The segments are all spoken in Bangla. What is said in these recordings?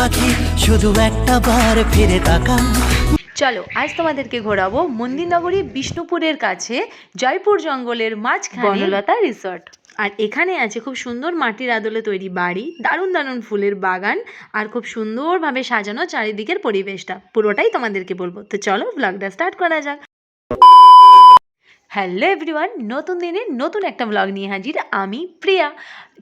পাখি শুধু একটা বার ফিরে তাকা। চলো আজ তোমাদেরকে ঘোরাবো মন্দিরনগরী বিষ্ণুপুরের কাছে জয়পুর জঙ্গলের মাঝখানে বনলতা রিসর্ট। আর এখানে আছে খুব সুন্দর মাটির আদলে তৈরি বাড়ি, দারুণ দারুণ ফুলের বাগান, আর খুব সুন্দরভাবে সাজানো চারিদিকের পরিবেশটা। পুরোটাই তোমাদেরকে বলবো, তো চলো ব্লগটা স্টার্ট করা যাক। হ্যালো এভরিওয়ান, নতুন দিনে নতুন একটা ব্লগ নিয়ে হাজির আমি প্রিয়া।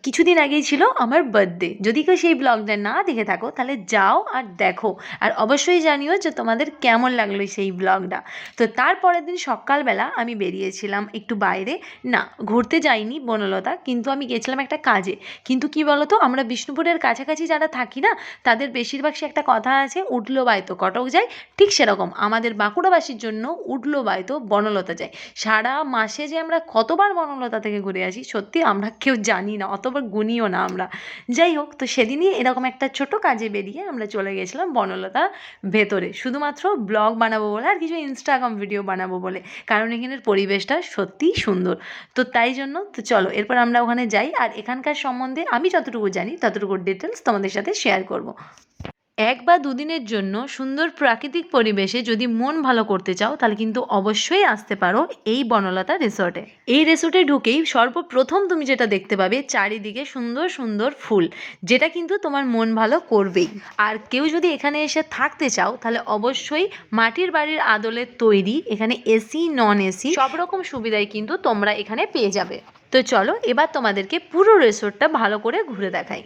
কিছুদিন আগেই ছিল আমার বার্থডে। যদি কেউ সেই ব্লগটা না দেখে থাকো তাহলে যাও আর দেখো, আর অবশ্যই জানিও যে তোমাদের কেমন লাগলো সেই ব্লগটা। তো তারপরের দিন সকালবেলা আমি বেরিয়েছিলাম একটু বাইরে, না ঘুরতে যাইনি বনলতা, কিন্তু আমি গেছিলাম একটা কাজে। কিন্তু কি বলতো, আমরা বিষ্ণুপুরের কাছাকাছি যারা থাকি না, তাদের বেশিরভাগ সে একটা কথা আছে, উঠলো বাইতো কটক যায়, ঠিক সেরকম আমাদের বাঁকুড়াবাসীর জন্য উঠলো বাইতো বনলতা যায়। সারা মাসে যে আমরা কতবার বনলতা থেকে ঘুরে আসি সত্যি আমরা কেউ জানি না, অতবার গুনিও না আমরা। যাই হোক, তো সেদিনই এরকম একটা ছোট কাজে বেরিয়ে আমরা চলে গেছিলাম বনলতা ভেতরে, শুধুমাত্র ব্লগ বানাবো বলে আর কিছু ইনস্টাগ্রাম ভিডিও বানাবো বলে, কারণ এখানের পরিবেশটা সত্যিই সুন্দর। তো তাই জন্য তো চলো এরপর আমরা ওখানে যাই, আর এখানকার সম্বন্ধে আমি যতটুকু জানি ততটুকু ডিটেলস তোমাদের সাথে শেয়ার করব। এক বা দুদিনের জন্য সুন্দর প্রাকৃতিক পরিবেশে যদি মন ভালো করতে চাও তাহলে কিন্তু অবশ্যই আসতে পারো এই বনলতা রিসর্টে। এই রিসর্টে ঢুকেই সর্বপ্রথম তুমি যেটা দেখতে পাবে চারিদিকে সুন্দর সুন্দর ফুল, যেটা কিন্তু তোমার মন ভালো করবেই। আর কেউ যদি এখানে এসে থাকতে চাও তাহলে অবশ্যই মাটির বাড়ির আদলে তৈরি, এখানে এসি নন এসি সব রকম সুবিধাই কিন্তু তোমরা এখানে পেয়ে যাবে। তো চলো এবার তোমাদেরকে পুরো রিসর্টটা ভালো করে ঘুরে দেখাই।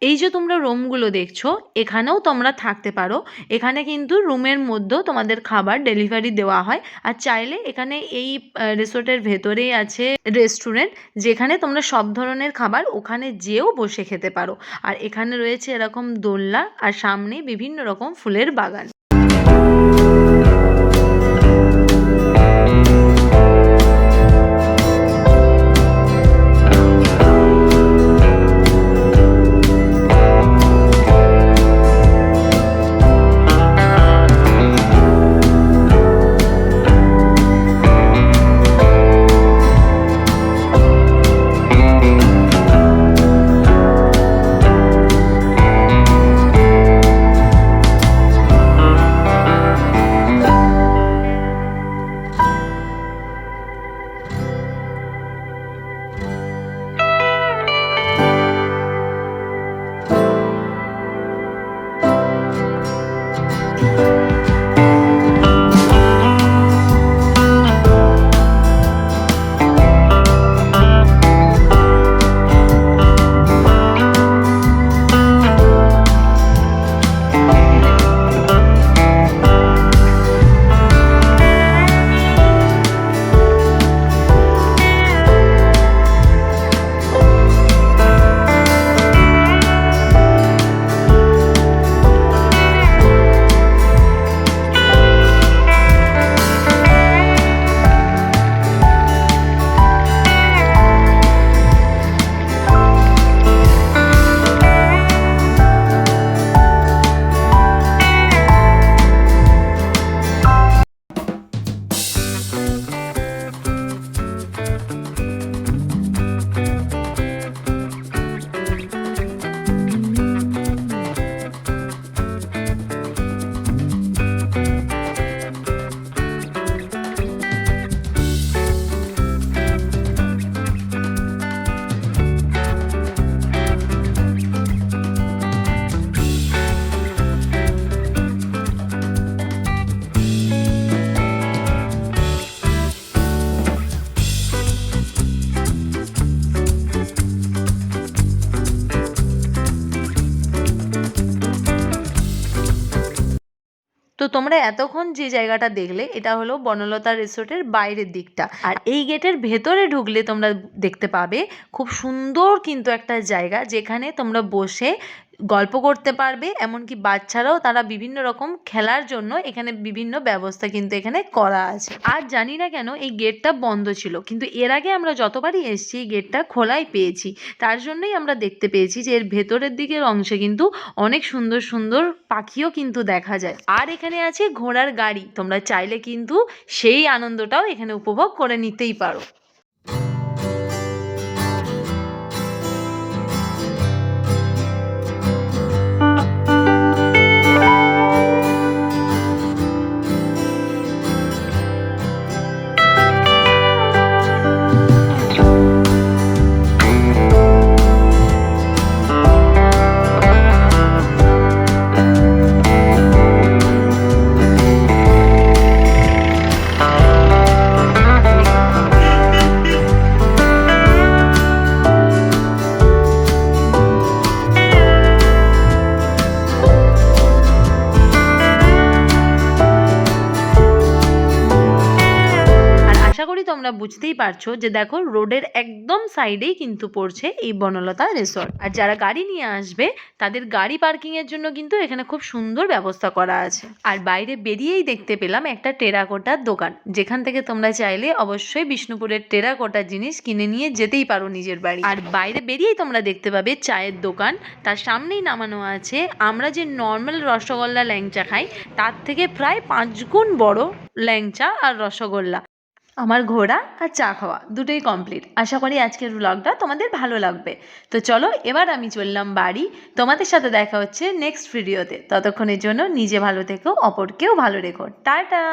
এই যে তোমরা রুমগুলো দেখছো, এখানেও তোমরা থাকতে পারো। এখানে কিন্তু রুমের মধ্যেও তোমাদের খাবার ডেলিভারি দেওয়া হয়। আর চাইলে এখানে এই রিসোর্টের ভেতরেই আছে রেস্টুরেন্ট, যেখানে তোমরা সব ধরনের খাবার ওখানে যেও বসে খেতে পারো। আর এখানে রয়েছে এরকম দোলনা, আর সামনে বিভিন্ন রকম ফুলের বাগান। তো তোমরা এতক্ষণ যে জায়গাটা দেখলে এটা হলো বনলতা রিসোর্টের বাইরের দিকটা, আর এই গেটের ভেতরে ঢুকলে তোমরা দেখতে পাবে খুব সুন্দর কিন্তু একটা জায়গা, যেখানে তোমরা বসে গল্প করতে পারবে, এমনকি বাচ্চারাও তারা বিভিন্ন রকম খেলার জন্য এখানে বিভিন্ন ব্যবস্থা কিন্তু এখানে করা আছে। আর জানি না কেন এই গেটটা বন্ধ ছিল, কিন্তু এর আগে আমরা যতবারই এসেছি এই গেটটা খোলাই পেয়েছি। তার জন্যই আমরা দেখতে পেয়েছি যে এর ভেতরের দিকের অংশে কিন্তু অনেক সুন্দর সুন্দর পাখিও কিন্তু দেখা যায়। আর এখানে আছে ঘোড়ার গাড়ি, তোমরা চাইলে কিন্তু সেই আনন্দটাও এখানে উপভোগ করে নিতেই পারো। আশা করি তোমরা বুঝতেই পারছো যে দেখো রোডের একদম সাইডেই কিন্তু পড়ছে এই বনলতা রিসর্ট। আর যারা গাড়ি নিয়ে আসবে তাদের গাড়ি পার্কিং এর জন্য কিন্তু এখানে খুব সুন্দর ব্যবস্থা করা আছে। আর বাইরে বেরিয়েই দেখতে পেলাম একটা টেরাকোটার দোকান, যেখান থেকে তোমরা চাইলে অবশ্যই বিষ্ণুপুরের টেরাকোটার জিনিস কিনে নিয়ে যেতেই পারো নিজের বাড়ি। আর বাইরে বেরিয়েই তোমরা দেখতে পাবে চায়ের দোকান, তার সামনেই নামানো আছে আমরা যে নর্মাল রসগোল্লা ল্যাংচা খাই তার থেকে প্রায় 5 গুণ বড় ল্যাংচা আর রসগোল্লা। আমার ঘোরা আর চা খাওয়া দুটোই কমপ্লিট। আশা করি আজকের ব্লগটা তোমাদের ভালো লাগবে। তো চলো এবার আমি চললাম বাড়ি, তোমাদের সাথে দেখা হচ্ছে নেক্সট ভিডিওতে। ততক্ষণের জন্য নিজে ভালো থেকো, অপরকেও ভালো রেখো। টাটা।